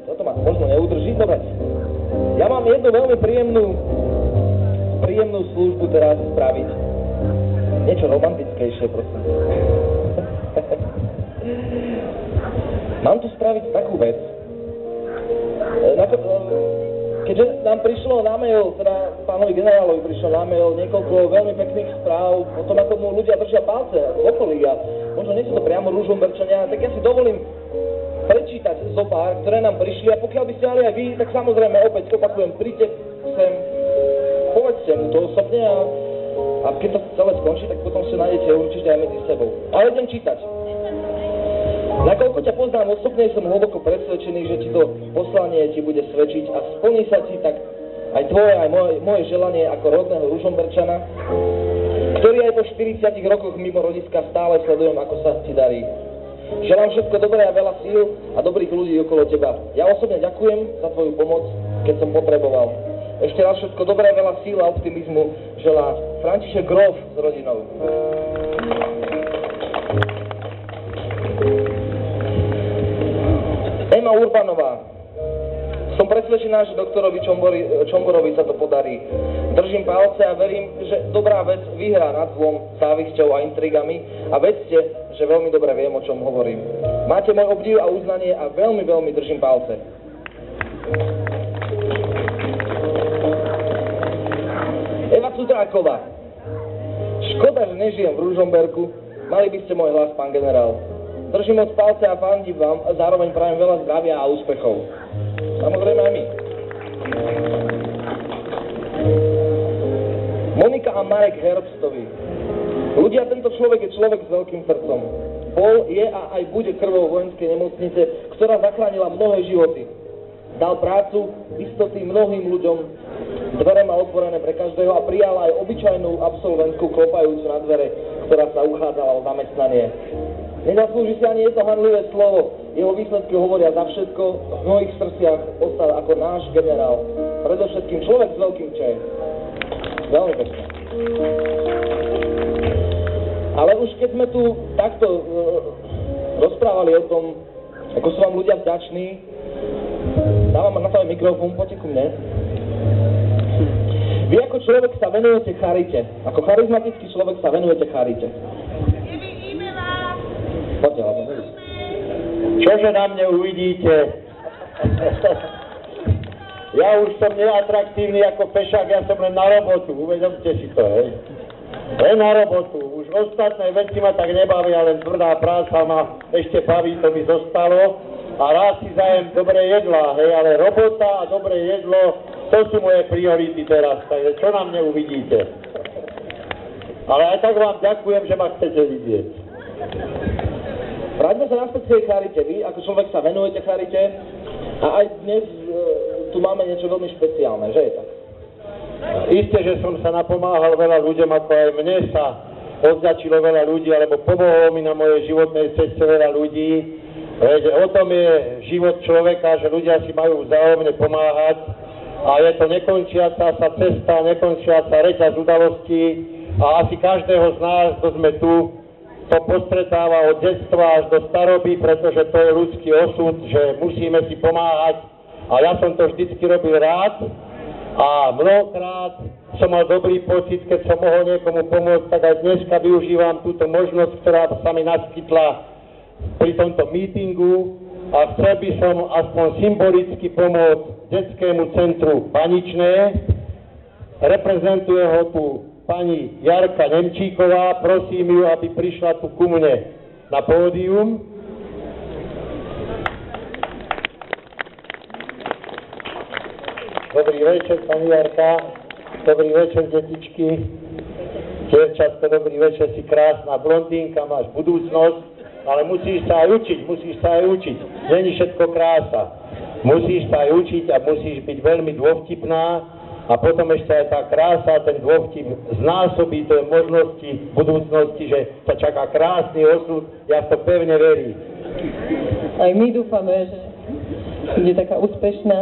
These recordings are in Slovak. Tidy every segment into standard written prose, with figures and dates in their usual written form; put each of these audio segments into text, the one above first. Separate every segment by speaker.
Speaker 1: toto ma možno neudrží. Dobre, ja mám jednu veľmi príjemnú službu teraz spraviť. Niečo romantickejšie, prosím. Mám tu spraviť takú vec. Keďže nám prišlo na mail, teda pánovi generálovi prišlo na mail niekoľko veľmi pekných správ o tom, ako mu ľudia držia palce v okolí a možno nie sú to priamo Ružomberčania, tak ja si dovolím prečítať zo pár, ktoré nám prišli a pokiaľ by ste mali aj vy, tak samozrejme opäť opakujem, príďte sem, povedzte mu to osobne a keď to celé skončí, tak potom sa nájdete určite aj medzi sebou. Ale idem čítať. Nakoľko ťa poznám osobne, som hlboko presvedčený, že ti to poslanie ti bude svedčiť a splní sa ti tak aj tvoje, aj moje želanie ako rodného Ružomberčana, ktorý aj po 40 rokoch mimo rodiska stále sledujem, ako sa ti darí. Želám všetko dobré a veľa síl a dobrých ľudí okolo teba. Ja osobne ďakujem za tvoju pomoc, keď som potreboval. Ešte raz všetko dobré, veľa síl a optimizmu želá František Grof s rodinou. Ema Urbanová. Som presvedčená, že doktorovi Čomborovi sa to podarí. Držím palce a verím, že dobrá vec vyhrá nad zlom, závisťou a intrigami a vedzte, že veľmi dobre viem, o čom hovorím. Máte môj obdiv a uznanie a veľmi, veľmi držím palce. Eva Cudráková. Škoda, že nežijem v Ružomberku. Mali by ste môj hlas, pán generál. Držím od palce a fandím vám a zároveň prajem veľa zdravia a úspechov. Samozrejme aj my. Monika a Marek Herbstovi. Ľudia, tento človek je človek s veľkým srdcom. Bol, je a aj bude krvou vojenskej nemocnice, ktorá zachránila mnohé životy. Dal prácu, istoty mnohým ľuďom, dvere má otvorené pre každého a prijal aj obyčajnú absolventku klopajúcu na dvere, ktorá sa uchádzala o zamestnanie. Nezaslúži si ani jedno hanlivé slovo. Jeho výsledky hovoria za všetko. V mnohých srdciach ostal ako náš generál. Predovšetkým človek s veľkým Č. Veľmi pekne. Ale už keď sme tu takto rozprávali o tom, ako sú vám ľudia vďační, dávam na to aj mikrofón, poďte ku mne. Vy ako človek sa venujete charite. Ako charizmatický človek sa venujete charite.
Speaker 2: Čože na mne uvidíte? Ja už som neatraktívny ako pešák, ja som len na robotu, uvedomte si to, hej. Len na robotu, už ostatné veci ma tak nebavia, len tvrdá práca ma ešte baví, to mi zostalo. A rád si zajem dobré jedlá, hej, ale robota a dobré jedlo, to sú moje priority teraz, takže čo na mne uvidíte? Ale aj tak vám ďakujem, že ma chcete vidieť.
Speaker 1: Vráťme sa naspäť k tej charite. Vy, ako človek, sa venujete charite a aj dnes tu máme niečo veľmi špeciálne, že je tak?
Speaker 2: Isté, že som sa napomáhal veľa ľuďom, ako aj mne sa odznačilo veľa ľudí, alebo pomohlo mi na mojej životnej ceste veľa ľudí. Veď o tom je život človeka, že ľudia si majú vzájomne pomáhať a je to nekončiaca sa cesta, nekončiaca reťaz udalostí a asi každého z nás, kto sme tu, to postretáva od detstva až do staroby, pretože to je ľudský osud, že musíme si pomáhať a ja som to vždycky robil rád a mnohokrát som mal dobrý pocit, keď som mohol niekomu pomôcť, tak aj dneska využívam túto možnosť, ktorá sa mi naskytla pri tomto mítingu a chcel by som aspoň symbolicky pomôcť detskému centru Paničné. Reprezentuje ho tu pani Jarka Nemčíková, prosím ju, aby prišla tu ku mne na pódium. Dobrý večer, pani Jarka. Dobrý večer, detičky. Dievčatko, dobrý večer, si krásna blondínka, máš budúcnosť, ale musíš sa aj učiť. Není všetko krása. Musíš sa aj učiť a musíš byť veľmi dôvtipná. A potom ešte aj tá krása, ten dôvtip znásobí to možnosti budúcnosti, že sa čaká krásny osud, ja to pevne verím.
Speaker 3: Aj my dúfame, že bude taká úspešná.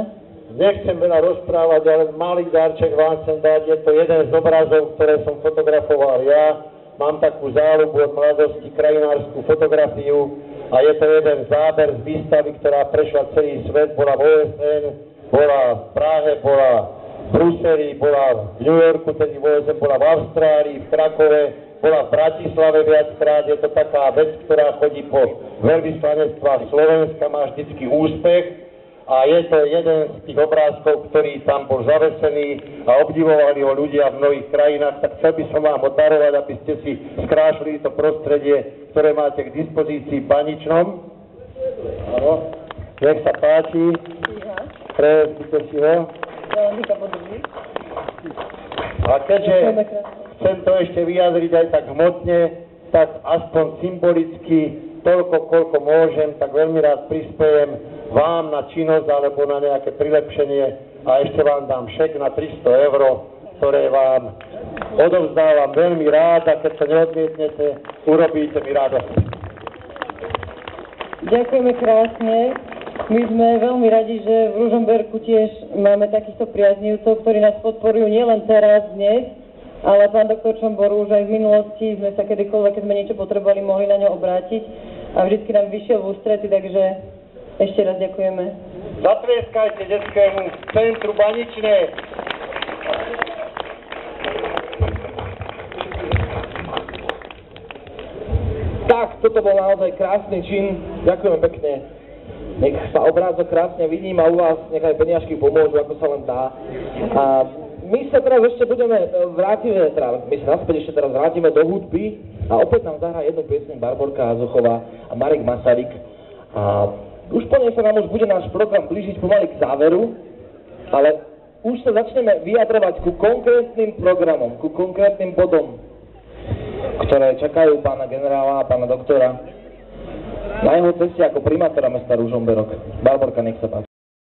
Speaker 2: Nechcem veľa rozprávať, ale malý darček vám chcem dať, je to jeden z obrazov, ktoré som fotografoval ja. Mám takú záľubu od mladosti, krajinárskú fotografiu a je to jeden záber z výstavy, ktorá prešla celý svet, bola v OSN, bola v Prahe, bola v Bruseli, bola v New Yorku, tedy v OSN, bola v Austrálii, v Krakove, bola v Bratislave viackrát. Je to taká vec, ktorá chodí po veľvyslanectvách Slovenska, má vždycky úspech. A je to jeden z tých obrázkov, ktorý tam bol zavesený a obdivovali ho ľudia v mnohých krajinách, tak chcel by som vám ho darovať, aby ste si skrášli to prostredie, ktoré máte k dispozícii v Baničnom. Áno, nech sa páči. Prejezvite si ho. A keďže chcem to ešte vyjadriť aj tak hmotne, tak aspoň symbolicky, toľko, koľko môžem, tak veľmi rád prispejem vám na činnosť alebo na nejaké prilepšenie a ešte vám dám šek na 300 €, ktoré vám odovzdávam veľmi rád a keď to neodmietnete, urobíte mi radosť.
Speaker 3: Ďakujeme krásne. My sme veľmi radi, že v Ružomberku tiež máme takýchto priaznivcov, ktorí nás podporujú nielen teraz, dnes, ale pán doktor Čombor už aj v minulosti sme sa kedykoľvek, keď sme niečo potrebovali, mohli na ňo obrátiť a vždycky nám vyšiel v ústrety, takže ešte raz ďakujeme.
Speaker 2: Zatlieskajte detskému centru Baničné.
Speaker 1: Tak, toto bol naozaj krásny čin. Ďakujem pekne. Nech sa obrázok krásne vidím a u vás nech aj peniažky pomôžu, ako sa len dá. A my sa teraz ešte my sa naspäť ešte teraz vrátime do hudby a opäť nám zahrá jednu piesň Barborka Hazuchová a Marek Masaryk. A už po nej sa nám už bude náš program blížiť pomaly k záveru, ale už sa začneme vyjadrovať ku konkrétnym programom, ku konkrétnym bodom, ktoré čakajú pána generála a pána doktora na jeho ceste ako primátora mesta Ružomberok. Barborka, nech sa páči.